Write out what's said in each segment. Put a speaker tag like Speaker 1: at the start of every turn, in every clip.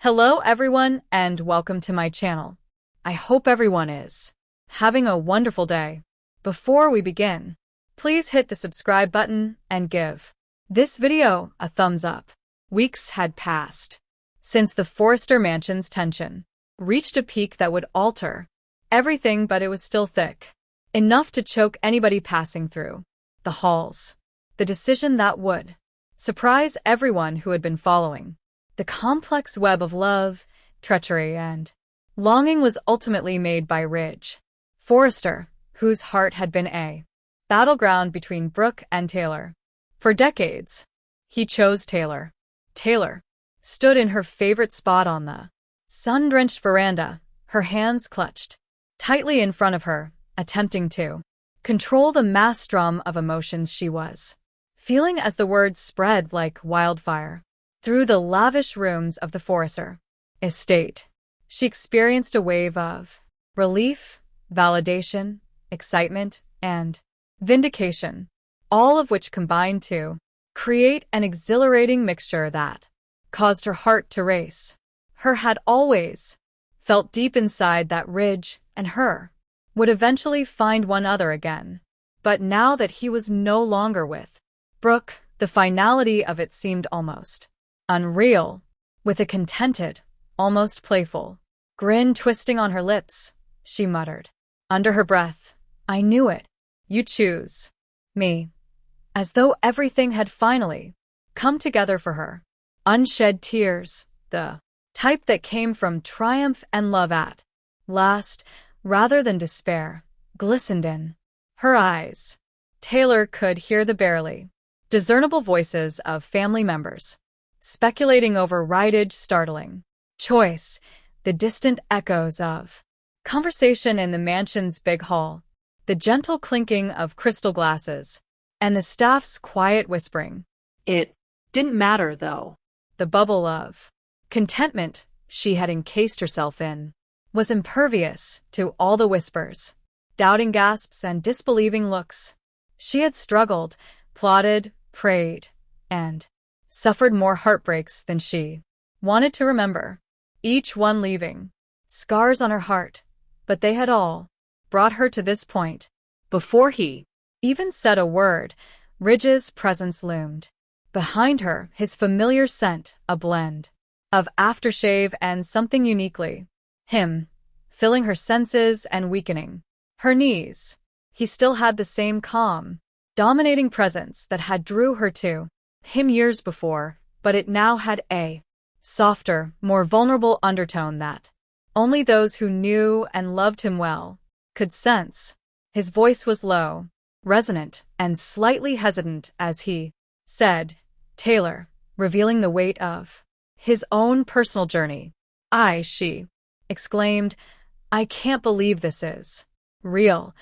Speaker 1: Hello everyone and welcome to my channel. I hope everyone is having a wonderful day. Before we begin, please hit the subscribe button and give this video a thumbs up. Weeks had passed since the Forrester mansion's tension reached a peak that would alter everything, but it was still thick, enough to choke anybody passing through the halls. The decision that would surprise everyone who had been following the complex web of love, treachery, and longing was ultimately made by Ridge Forrester, whose heart had been a battleground between Brooke and Taylor. For decades, he chose Taylor. Taylor stood in her favorite spot on the sun-drenched veranda, her hands clutched tightly in front of her, attempting to control the maelstrom of emotions she was feeling as the words spread like wildfire through the lavish rooms of the Forrester estate. She experienced a wave of relief, validation, excitement, and vindication, all of which combined to create an exhilarating mixture that caused her heart to race. Her had always felt deep inside that Ridge and her would eventually find one other again. But now that he was no longer with Brooke, the finality of it seemed almost unreal. With a contented, almost playful grin twisting on her lips, she muttered under her breath, "I knew it. You choose me." As though everything had finally come together for her. Unshed tears, the type that came from triumph and love at last, rather than despair, glistened in her eyes. Taylor could hear the barely discernible voices of family members speculating over Ridge's startling choice, the distant echoes of conversation in the mansion's big hall, the gentle clinking of crystal glasses, and the staff's quiet whispering. It didn't matter, though. The bubble of contentment she had encased herself in was impervious to all the whispers, doubting gasps, and disbelieving looks. She had struggled, plotted, prayed, and suffered more heartbreaks than she wanted to remember, each one leaving scars on her heart, but they had all brought her to this point. Before he even said a word, Ridge's presence loomed behind her, his familiar scent, a blend of aftershave and something uniquely him, filling her senses and weakening her knees. He still had the same calm, dominating presence that had drew her to him years before, but it now had a softer, more vulnerable undertone that only those who knew and loved him well could sense. His voice was low, resonant, and slightly hesitant as he said, "Taylor," revealing the weight of his own personal journey. She exclaimed, "I can't believe this is real,"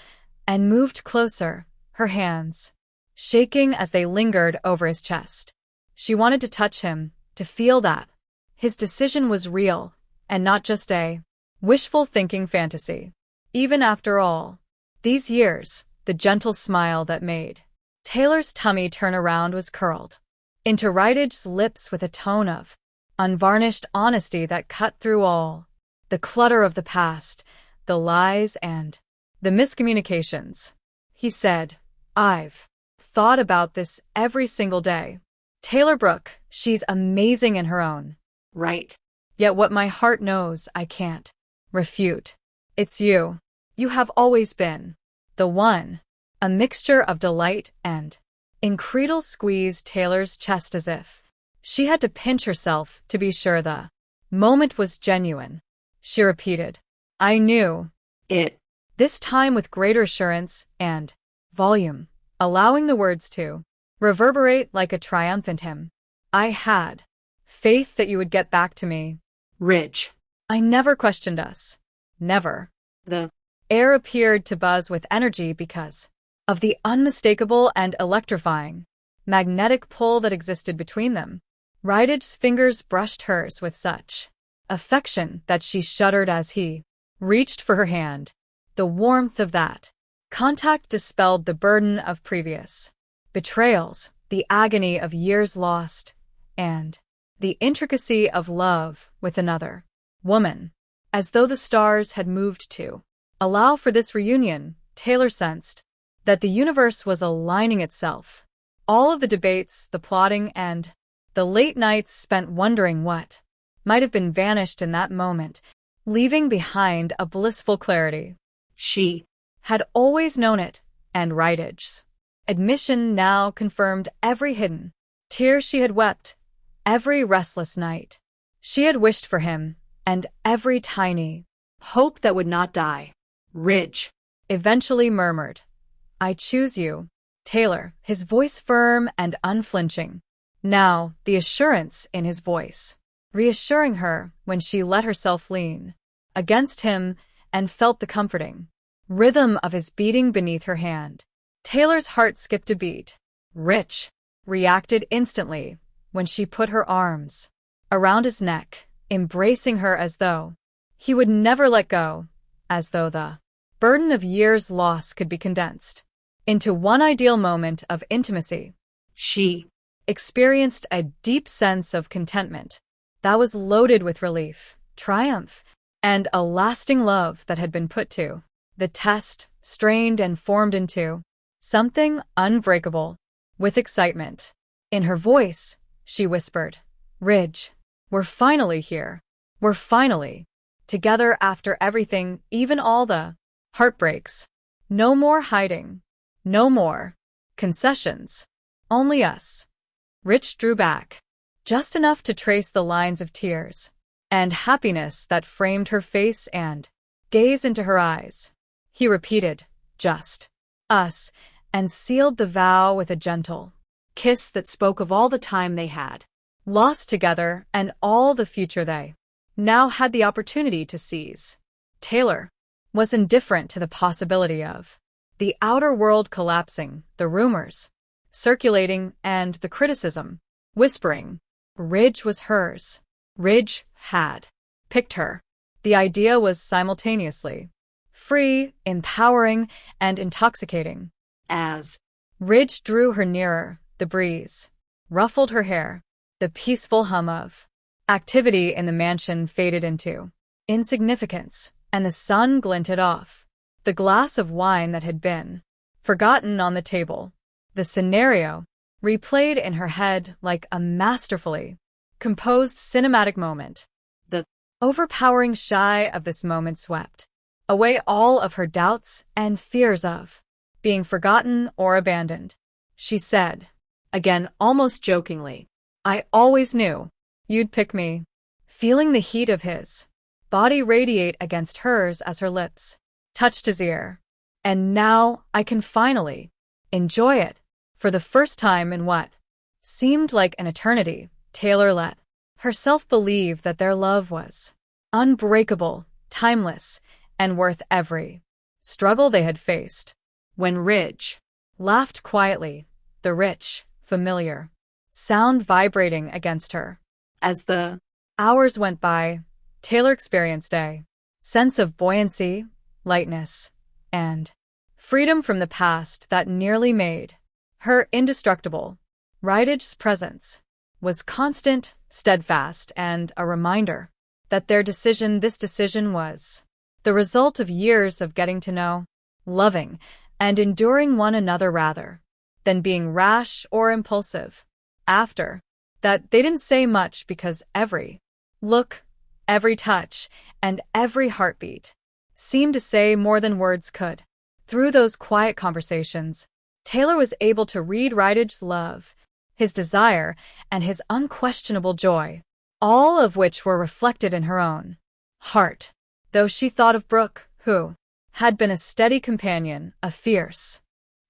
Speaker 1: and moved closer, her hands shaking as they lingered over his chest. She wanted to touch him, to feel that his decision was real, and not just a wishful thinking fantasy. Even after all these years, the gentle smile that made Taylor's tummy turn around was curled into Ridge's lips with a tone of unvarnished honesty that cut through all the clutter of the past, the lies and the miscommunications. He said, "I've thought about this every single day. Taylor Brooke, she's amazing in her own right. Yet what my heart knows I can't refute. It's you. You have always been the one." A mixture of delight and incredulity squeezed Taylor's chest as if she had to pinch herself to be sure the moment was genuine. She repeated, "I knew it," this time with greater assurance and volume, allowing the words to reverberate like a triumphant hymn. "I had faith that you would get back to me, Ridge. I never questioned us. Never." The air appeared to buzz with energy because of the unmistakable and electrifying magnetic pull that existed between them. Ridge's fingers brushed hers with such affection that she shuddered as he reached for her hand. The warmth of that contact dispelled the burden of previous betrayals, the agony of years lost, and the intricacy of love with another woman, as though the stars had moved to allow for this reunion. Taylor sensed that the universe was aligning itself. All of the debates, the plotting, and the late nights spent wondering what might have been vanished in that moment, leaving behind a blissful clarity. She had always known it, and Rydich's admission now confirmed every hidden tear she had wept, every restless night she had wished for him, and every tiny hope that would not die. Ridge eventually murmured, "I choose you, Taylor," his voice firm and unflinching. Now, the assurance in his voice, reassuring her when she let herself lean against him and felt the comforting rhythm of his beating beneath her hand. Taylor's heart skipped a beat. Rich reacted instantly when she put her arms around his neck, embracing her as though he would never let go, as though the burden of years lost could be condensed into one ideal moment of intimacy. She experienced a deep sense of contentment that was loaded with relief, triumph, and a lasting love that had been put to the test, strained and formed into something unbreakable. With excitement in her voice, she whispered, "Ridge, we're finally here. We're finally together after everything, even all the heartbreaks. No more hiding. No more concessions. Only us." Rich drew back, just enough to trace the lines of tears and happiness that framed her face and gaze into her eyes. He repeated, "Just us," and sealed the vow with a gentle kiss that spoke of all the time they had lost together and all the future they now had the opportunity to seize. Taylor was indifferent to the possibility of the outer world collapsing, the rumors circulating, and the criticism whispering. Ridge was hers. Ridge had picked her. The idea was simultaneously free, empowering, and intoxicating. As Ridge drew her nearer, the breeze ruffled her hair. The peaceful hum of activity in the mansion faded into insignificance, and the sun glinted off the glass of wine that had been forgotten on the table. The scenario replayed in her head like a masterfully composed cinematic moment. The overpowering shy of this moment swept away all of her doubts and fears of being forgotten or abandoned. She said, again almost jokingly, "I always knew you'd pick me," feeling the heat of his body radiate against hers as her lips touched his ear. "And now I can finally enjoy it." For the first time in what seemed like an eternity, Taylor let herself believe that their love was unbreakable, timeless, and worth every struggle they had faced. When Ridge laughed quietly, the rich, familiar sound vibrating against her. As the hours went by, Taylor experienced a sense of buoyancy, lightness, and freedom from the past that nearly made her indestructible. Rydich's presence was constant, steadfast, and a reminder that this decision was the result of years of getting to know, loving, and enduring one another rather than being rash or impulsive. After that, they didn't say much because every look, every touch, and every heartbeat seemed to say more than words could. Through those quiet conversations, Taylor was able to read Rydich's love, his desire, and his unquestionable joy, all of which were reflected in her own heart. Though she thought of Brooke, who had been a steady companion, a fierce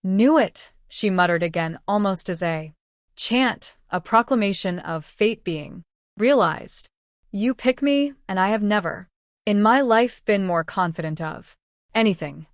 Speaker 1: "Knew it," she muttered again, almost as a chant, a proclamation of fate being realized. "You pick me, and I have never, in my life, been more confident of anything."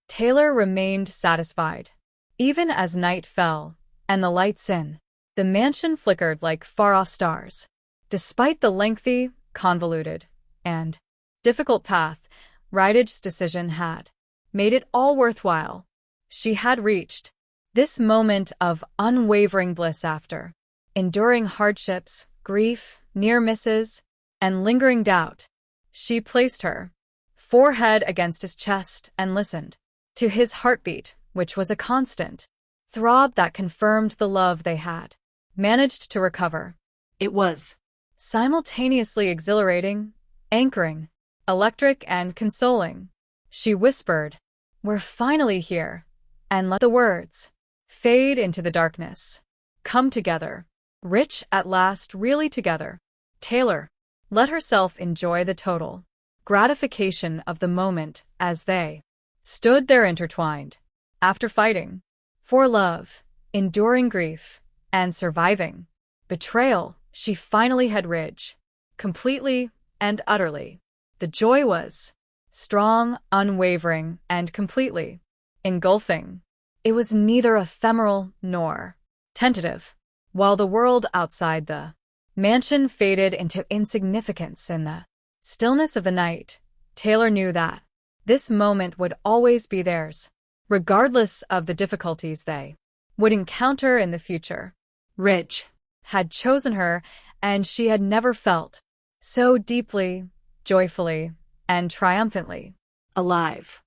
Speaker 1: Taylor remained satisfied. Even as night fell, and the lights in the mansion flickered like far-off stars. Despite the lengthy, convoluted, and difficult path, Rydich's decision had made it all worthwhile. She had reached this moment of unwavering bliss after enduring hardships, grief, near misses, and lingering doubt. She placed her forehead against his chest and listened to his heartbeat, which was a constant throb that confirmed the love they had managed to recover. It was simultaneously exhilarating, anchoring, electric, and consoling. She whispered, "We're finally here," and let the words fade into the darkness. Come together. Rich at last, really together. Taylor let herself enjoy the total gratification of the moment as they stood there intertwined. After fighting for love, enduring grief, and surviving betrayal, she finally had Ridge. Completely and utterly. The joy was strong, unwavering, and completely engulfing. It was neither ephemeral nor tentative. While the world outside the mansion faded into insignificance in the stillness of the night, Taylor knew that this moment would always be theirs, regardless of the difficulties they would encounter in the future. Ridge had chosen her, and she had never felt so deeply, joyfully, and triumphantly alive.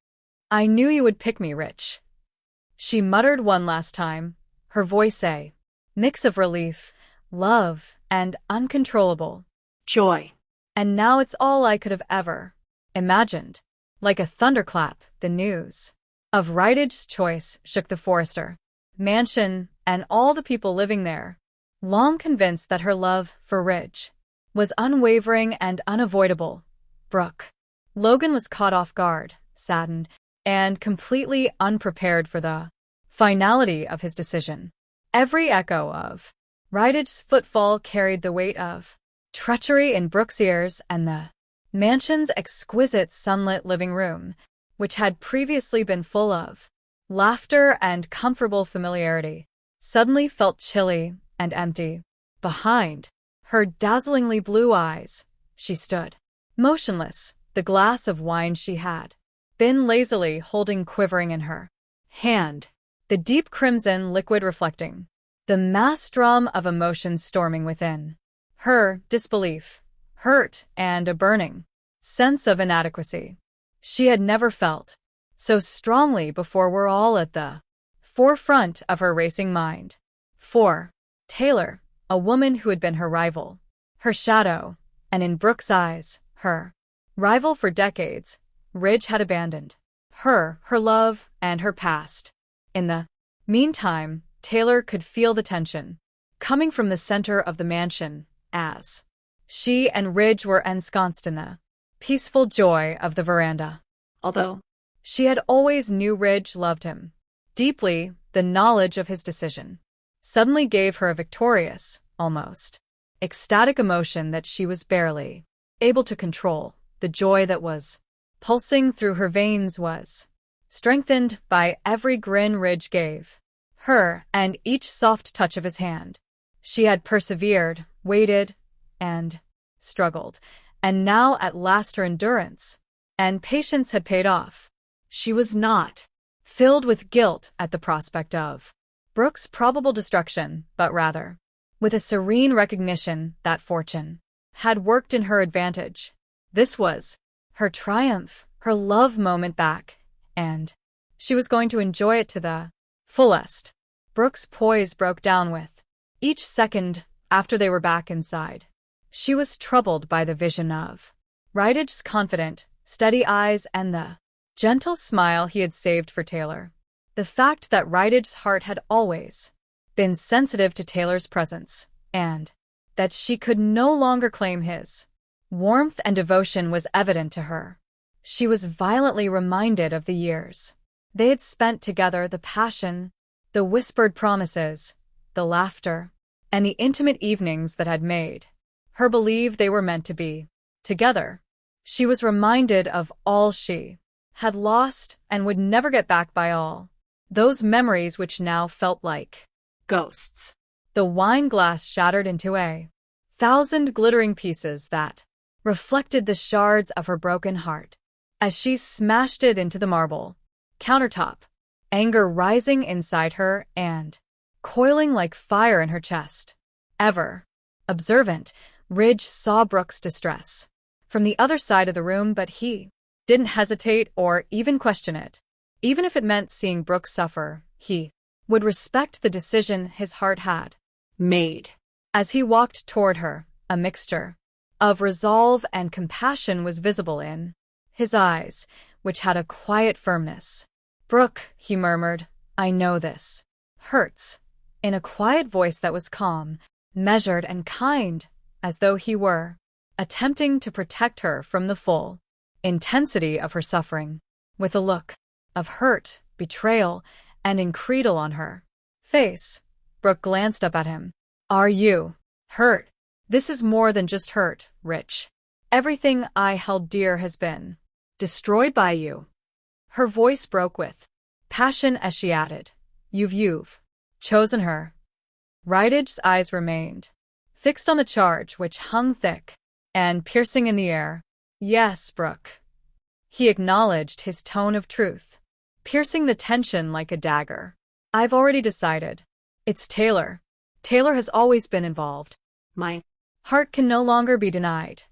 Speaker 1: "I knew you would pick me, Rich," she muttered one last time, her voice a mix of relief, love, and uncontrollable joy. "And now it's all I could have ever imagined." Like a thunderclap, the news of Rydage's choice shook the Forrester mansion and all the people living there. Long convinced that her love for Ridge was unwavering and unavoidable, Brooke Logan was caught off guard, saddened, and completely unprepared for the finality of his decision. Every echo of Rydage's footfall carried the weight of treachery in Brooke's ears, and the mansion's exquisite sunlit living room, which had previously been full of laughter and comfortable familiarity, suddenly felt chilly and empty. Behind her dazzlingly blue eyes, she stood, motionless, the glass of wine she had been lazily holding quivering in her hand, the deep crimson liquid reflecting the maelstrom of emotions storming within her: disbelief, hurt, and a burning sense of inadequacy. She had never felt so strongly before, were all at the forefront of her racing mind. For Taylor, a woman who had been her rival, her shadow, and in Brooke's eyes, her rival for decades, Ridge had abandoned her love, and her past. In the meantime, Taylor could feel the tension coming from the center of the mansion as she and Ridge were ensconced in the peaceful joy of the veranda. Although she had always knew Ridge loved him deeply, the knowledge of his decision suddenly gave her a victorious, almost ecstatic emotion that she was barely able to control. The joy that was pulsing through her veins was strengthened by every grin Ridge gave her and each soft touch of his hand. She had persevered, waited, and struggled, and now at last her endurance and patience had paid off. She was not filled with guilt at the prospect of Brooke's probable destruction, but rather with a serene recognition that fortune had worked in her advantage. This was her triumph, her love moment back, and she was going to enjoy it to the fullest. Brooke's poise broke down with each second after they were back inside. She was troubled by the vision of Rydage's confident, steady eyes and the gentle smile he had saved for Taylor. The fact that Rydage's heart had always been sensitive to Taylor's presence, and that she could no longer claim his warmth and devotion was evident to her. She was violently reminded of the years they had spent together, the passion, the whispered promises, the laughter, and the intimate evenings that had made her believe they were meant to be together. She was reminded of all she had lost and would never get back, by all those memories which now felt like ghosts. The wine glass shattered into 1,000 glittering pieces that reflected the shards of her broken heart as she smashed it into the marble countertop, anger rising inside her and coiling like fire in her chest. Ever Observant, Ridge saw Brooke's distress from the other side of the room, but he didn't hesitate or even question it. Even if it meant seeing Brooke suffer, he would respect the decision his heart had made. As he walked toward her, a mixture of resolve and compassion was visible in his eyes, which had a quiet firmness. "Brooke," he murmured, "I know this hurts," in a quiet voice that was calm, measured, and kind, as though he were attempting to protect her from the full intensity of her suffering. With a look of hurt, betrayal, and incredul on her face, Brooke glanced up at him. "Are you hurt? This is more than just hurt, Rich. Everything I held dear has been destroyed by you." Her voice broke with passion as she added, You've chosen her." Ridge's eyes remained fixed on the charge, which hung thick and piercing in the air. "Yes, Brooke." He acknowledged, his tone of truth piercing the tension like a dagger. "I've already decided. It's Taylor. Taylor has always been involved. My heart can no longer be denied."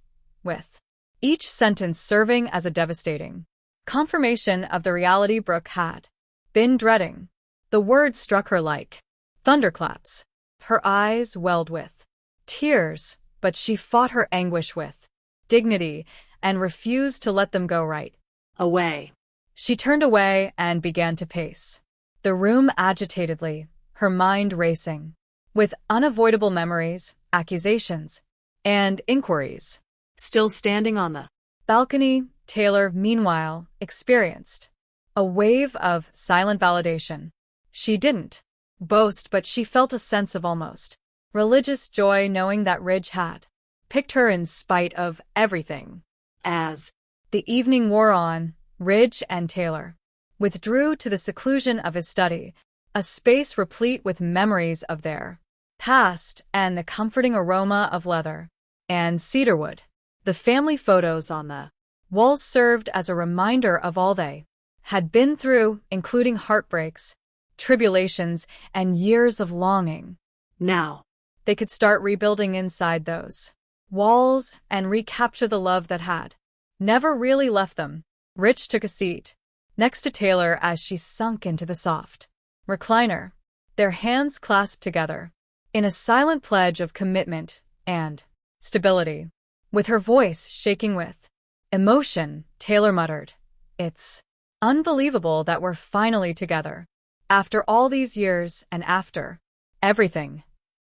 Speaker 1: With each sentence serving as a devastating confirmation of the reality Brooke had been dreading, the words struck her like thunderclaps. Her eyes welled with tears, but she fought her anguish with dignity and refused to let them go right away. She turned away and began to pace the room agitatedly, her mind racing with unavoidable memories, accusations, and inquiries. Still standing on the balcony, Taylor, meanwhile, experienced a wave of silent validation. She didn't boast, but she felt a sense of almost religious joy knowing that Ridge had picked her in spite of everything. As the evening wore on, Ridge and Taylor withdrew to the seclusion of his study, a space replete with memories of their past and the comforting aroma of leather and cedarwood. The family photos on the walls served as a reminder of all they had been through, including heartbreaks, tribulations, and years of longing. Now, they could start rebuilding inside those walls and recapture the love that had never really left them. Rich took a seat next to Taylor as she sunk into the soft recliner, their hands clasped together in a silent pledge of commitment and stability. With her voice shaking with emotion, Taylor muttered, "It's unbelievable that we're finally together. After all these years and after everything."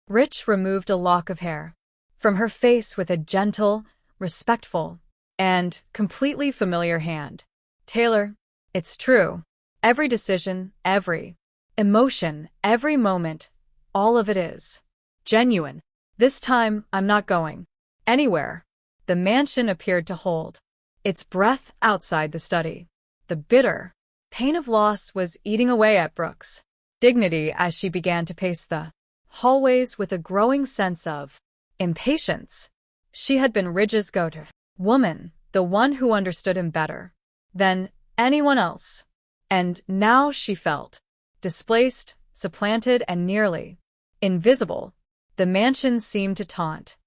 Speaker 1: Rich removed a lock of hair from her face with a gentle, respectful, and completely familiar hand. "Taylor, it's true. Every decision, every emotion, every moment, all of it is genuine. This time, I'm not going anywhere." The mansion appeared to hold its breath outside the study. The bitter pain of loss was eating away at Brooke's dignity as she began to pace the hallways with a growing sense of impatience. She had been Ridge's go-to woman, the one who understood him better than anyone else. And now she felt displaced, supplanted, and nearly invisible. The mansion seemed to taunt